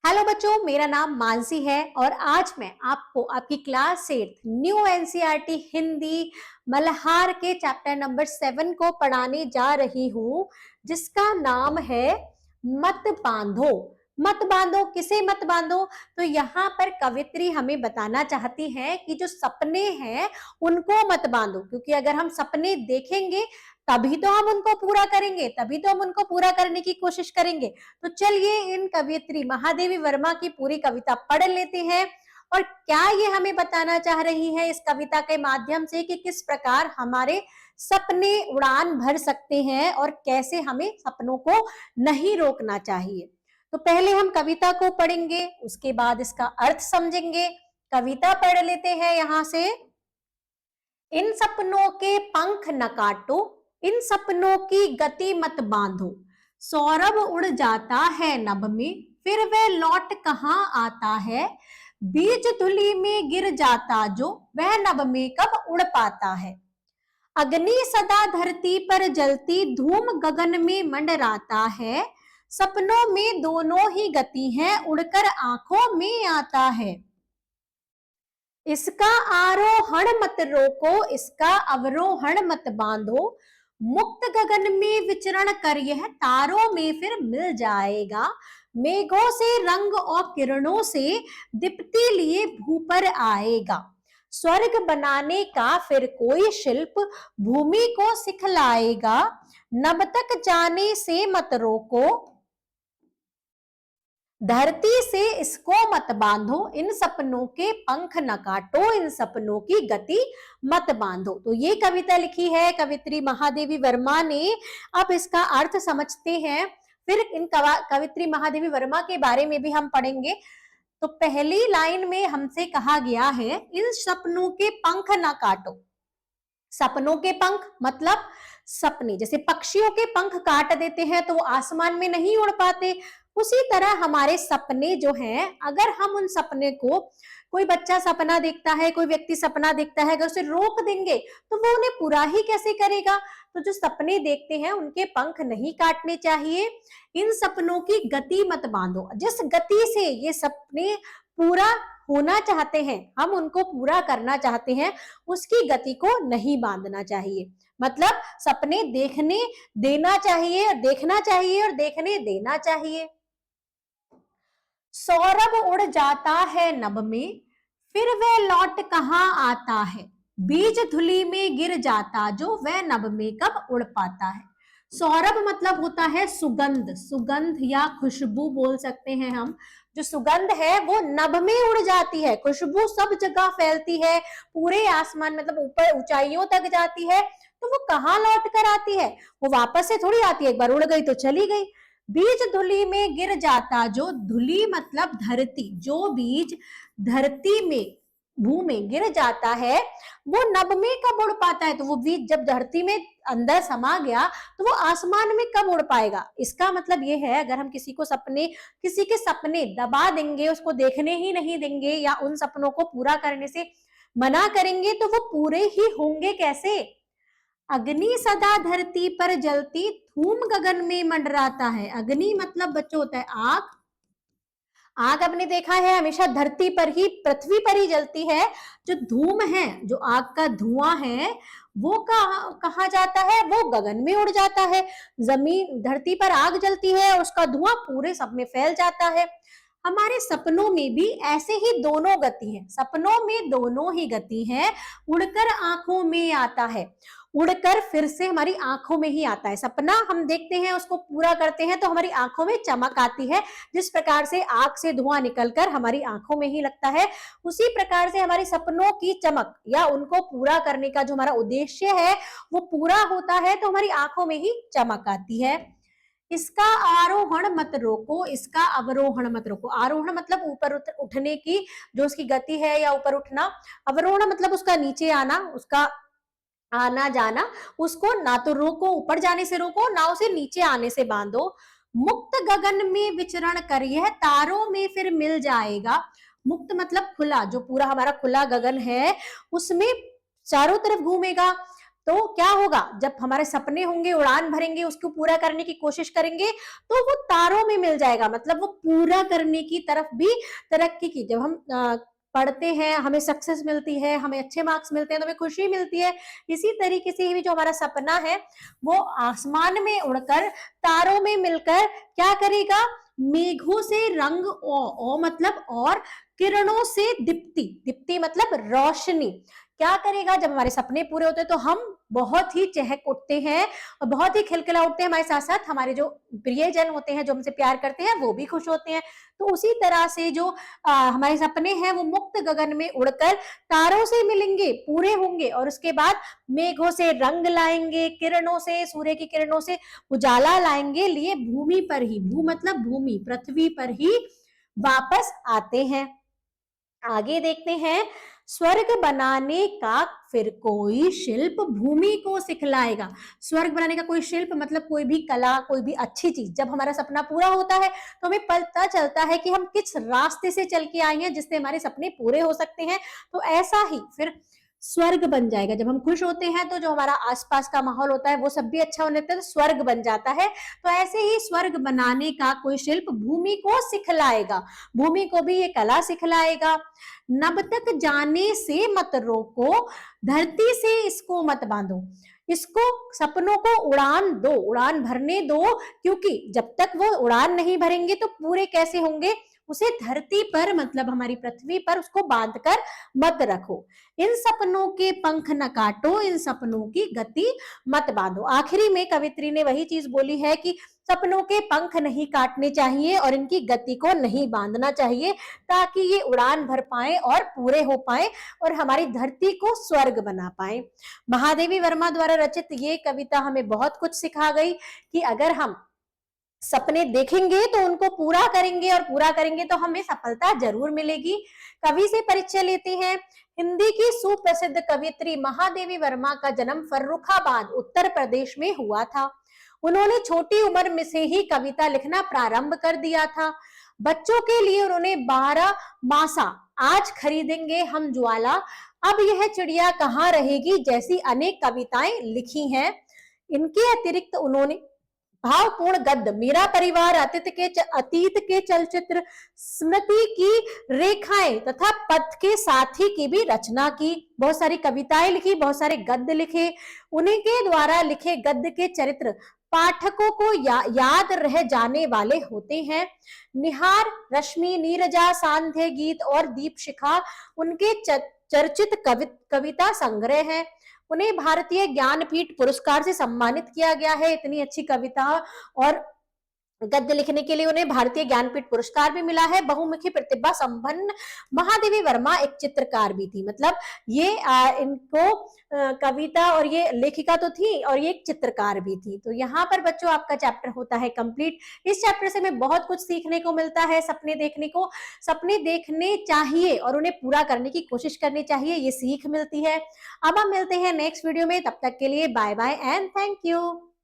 Hello बच्चों, मेरा नाम मानसी है और आज मैं आपको आपकी class 8 new NCERT Hindi Malhar के चैप्टर नंबर 7 को पढ़ाने जा रही हूं, जिसका नाम है मत बांधो। मत बांधो, किसे मत बांधो? तो यहाँ पर कवित्री हमें बताना चाहती है कि जो सपने हैं उनको मत बांधो, क्योंकि अगर हम सपने देखेंगे तभी तो हम उनको पूरा करेंगे, तभी तो हम उनको पूरा करने की कोशिश करेंगे। तो चलिए इन कवियत्री महादेवी वर्मा की पूरी कविता पढ़ लेते हैं और क्या ये हमें बताना चाह रही है इस कविता के माध्यम से कि किस प्रकार हमारे सपने उड़ान भर सकते हैं और कैसे हमें सपनों को नहीं रोकना चाहिए। तो पहले हम कविता को पढ़ेंगे, उसके बाद इसका अर्थ समझेंगे। कविता पढ़ लेते हैं यहां से। इन सपनों के पंख न काटो, इन सपनों की गति मत बांधो। सौरभ उड़ जाता है नभ में, फिर वह लौट कहां आता है। बीज धुली में गिर जाता जो, वह नभ में कब उड़ पाता है। अग्नि सदा धरती पर जलती, धूम गगन में मंडराता है। सपनों में दोनों ही गति है, उड़कर आंखों में आता है। इसका आरोहण मत रोको, इसका अवरोहण मत बांधो। मुक्त गगन में विचरण कर यह तारों में फिर मिल जाएगा। मेघों से रंग और किरणों से दीप्ति लिए भू पर आएगा। स्वर्ग बनाने का फिर कोई शिल्प भूमि को सिखलाएगा। नभ तक जाने से मत रोको, धरती से इसको मत बांधो। इन सपनों के पंख न काटो, इन सपनों की गति मत बांधो। तो ये कविता लिखी है कवित्री महादेवी वर्मा ने। अब इसका अर्थ समझते हैं, फिर इन कवित्री महादेवी वर्मा के बारे में भी हम पढ़ेंगे। तो पहली लाइन में हमसे कहा गया है, इन सपनों के पंख न काटो। सपनों के पंख मतलब सपने, जैसे पक्षियों के पंख काट देते हैं तो वो आसमान में नहीं उड़ पाते, उसी तरह हमारे सपने जो हैं, अगर हम उन सपने को, कोई बच्चा सपना देखता है, कोई व्यक्ति सपना देखता है, अगर उसे रोक देंगे तो वो उन्हें पूरा ही कैसे करेगा। तो जो सपने देखते हैं उनके पंख नहीं काटने चाहिए। इन सपनों की गति मत बांधो, जिस गति से ये सपने पूरा होना चाहते हैं, हम उनको पूरा करना चाहते हैं, उसकी गति को नहीं बांधना चाहिए। मतलब सपने देखने देना चाहिए, देखना चाहिए और देखने देना चाहिए। सौरभ उड़ जाता है नभ में, फिर वह लौट कहां आता है। बीज धुली में गिर जाता जो, वह नभ में कब उड़ पाता है। सौरभ मतलब होता है सुगंध, सुगंध या खुशबू बोल सकते हैं हम। जो सुगंध है वो नभ में उड़ जाती है, खुशबू सब जगह फैलती है, पूरे आसमान मतलब ऊपर ऊंचाइयों तक जाती है। तो वो कहाँ लौट कर आती है? वो वापस से थोड़ी आती है, एक बार उड़ गई तो चली गई। बीज धुली में गिर जाता जो, धुली मतलब धरती, जो बीज धरती में भू में गिर जाता है वो नभ में कब उड़ पाता है। तो वो बीज जब धरती में अंदर समा गया तो वो आसमान में कब उड़ पाएगा। इसका मतलब ये है, अगर हम किसी के सपने दबा देंगे, उसको देखने ही नहीं देंगे या उन सपनों को पूरा करने से मना करेंगे तो वो पूरे ही होंगे कैसे। अग्नि सदा धरती पर जलती, धूम गगन में मंडराता है। अग्नि मतलब बच्चों होता है आग। आग आपने देखा है हमेशा धरती पर ही, पृथ्वी पर ही जलती है। जो धूम है, जो आग का धुआं है, वो कहा जाता है, वो गगन में उड़ जाता है। जमीन, धरती पर आग जलती है और उसका धुआं पूरे सब में फैल जाता है। हमारे सपनों में भी ऐसे ही दोनों गति है, सपनों में दोनों ही गति है। उड़कर आंखों में आता है, उड़कर फिर से हमारी आंखों में ही आता है। सपना हम देखते हैं, उसको पूरा करते हैं तो हमारी आंखों में चमक आती है। जिस प्रकार से आग से धुआं निकलकर हमारी आंखों में ही लगता है, उसी प्रकार से हमारे सपनों की चमक या उनको पूरा करने का जो हमारा उद्देश्य है वो पूरा होता है तो हमारी आंखों में ही चमक आती है। इसका आरोहण मत रोको, इसका अवरोहण मत रोको। आरोहण मतलब ऊपर उठने की जो उसकी गति है या ऊपर उठना। अवरोहण मतलब उसका नीचे आना, उसका आना जाना। उसको ना तो रोको, ऊपर जाने से रोको, ना उसे नीचे आने से बांधो। मुक्त गगन में विचरण कर यह तारों में फिर मिल जाएगा। मुक्त मतलब खुला, जो पूरा हमारा खुला गगन है उसमें चारों तरफ घूमेगा। तो क्या होगा, जब हमारे सपने होंगे, उड़ान भरेंगे, उसको पूरा करने की कोशिश करेंगे, तो वो तारों में मिल जाएगा, मतलब वो पूरा करने की तरफ भी तरक्की की। जब हम पढ़ते हैं, हमें सक्सेस मिलती है, हमें अच्छे मार्क्स मिलते हैं, तो हमें खुशी मिलती है। इसी तरीके से भी जो हमारा सपना है वो आसमान में उड़कर, तारों में मिलकर क्या करेगा, मेघों से रंग ओ मतलब और, किरणों से दीप्ति, दीप्ति मतलब रोशनी, क्या करेगा, जब हमारे सपने पूरे होते हैं तो हम बहुत ही चहक उठते हैं और बहुत ही खिलखिला उठते हैं। हमारे साथ साथ हमारे जो प्रियजन होते हैं, जो हमसे प्यार करते हैं, वो भी खुश होते हैं। तो उसी तरह से जो हमारे सपने हैं वो मुक्त गगन में उड़कर तारों से मिलेंगे, पूरे होंगे, और उसके बाद मेघों से रंग लाएंगे, किरणों से, सूर्य की किरणों से उजाला लाएंगे, लिए भूमि पर ही, भू मतलब भूमि, पृथ्वी पर ही वापस आते हैं। आगे देखते हैं, स्वर्ग बनाने का फिर कोई शिल्प भूमि को सिखलाएगा। स्वर्ग बनाने का कोई शिल्प मतलब कोई भी कला, कोई भी अच्छी चीज, जब हमारा सपना पूरा होता है तो हमें पता चलता है कि हम किस रास्ते से चल के आए हैं जिससे हमारे सपने पूरे हो सकते हैं। तो ऐसा ही फिर स्वर्ग बन जाएगा। जब हम खुश होते हैं तो जो हमारा आसपास का माहौल होता है वो सब भी अच्छा होने लगता है, तो स्वर्ग बन जाता है। तो ऐसे ही स्वर्ग बनाने का कोई शिल्प भूमि को सिखलाएगा, भूमि को भी ये कला सिखलाएगा। नभ तक जाने से मत रोको, धरती से इसको मत बांधो, इसको, सपनों को उड़ान दो, उड़ान भरने दो, क्योंकि जब तक वो उड़ान नहीं भरेंगे तो पूरे कैसे होंगे, उसे धरती पर मतलब हमारी पृथ्वी पर उसको बांधकर मत रखो। इन सपनों के पंख न काटो, इन सपनों की गति मत बांधो। आखिरी में कवित्री ने वही चीज बोली है कि सपनों के पंख नहीं काटने चाहिए और इनकी गति को नहीं बांधना चाहिए, ताकि ये उड़ान भर पाए और पूरे हो पाए और हमारी धरती को स्वर्ग बना पाए। महादेवी वर्मा द्वारा रचित ये कविता हमें बहुत कुछ सिखा गई कि अगर हम सपने देखेंगे तो उनको पूरा करेंगे, और पूरा करेंगे तो हमें सफलता जरूर मिलेगी। कवि से परिचय लेते हैं। हिंदी की सुप्रसिद्ध कवियत्री महादेवी वर्मा का जन्म फर्रुखाबाद उत्तर प्रदेश में हुआ था। उन्होंने छोटी उम्र में से ही कविता लिखना प्रारंभ कर दिया था। बच्चों के लिए उन्होंने 12 मासा, आज खरीदेंगे हम ज्वाला, अब यह चिड़िया कहाँ रहेगी जैसी अनेक कविताएं लिखी हैं। इनके अतिरिक्त उन्होंने भावपूर्ण गद्य, मेरा परिवार, अतीत के चलचित्र, स्मृति की रेखाएं तथा पथ के साथी की भी रचना की। बहुत सारी कविताएं लिखी, बहुत सारे गद्य लिखे। उन्हीं के द्वारा लिखे गद्य के चरित्र पाठकों को याद रह जाने वाले होते हैं। निहार, रश्मि, नीरजा, सांध्य गीत और दीपशिखा उनके चर्चित कविता संग्रह है। उन्हें भारतीय ज्ञानपीठ पुरस्कार से सम्मानित किया गया है। इतनी अच्छी कविता और गद्य लिखने के लिए उन्हें भारतीय ज्ञानपीठ पुरस्कार भी मिला है। बहुमुखी प्रतिभा संपन्न महादेवी वर्मा एक चित्रकार भी थी, मतलब ये इनको कविता और ये लेखिका तो थी और ये एक चित्रकार भी थी। तो यहाँ पर बच्चों आपका चैप्टर होता है कंप्लीट। इस चैप्टर से हमें बहुत कुछ सीखने को मिलता है। सपने देखने को, सपने देखने चाहिए और उन्हें पूरा करने की कोशिश करनी चाहिए, ये सीख मिलती है। अब हम मिलते हैं नेक्स्ट वीडियो में, तब तक के लिए bye bye and thank you.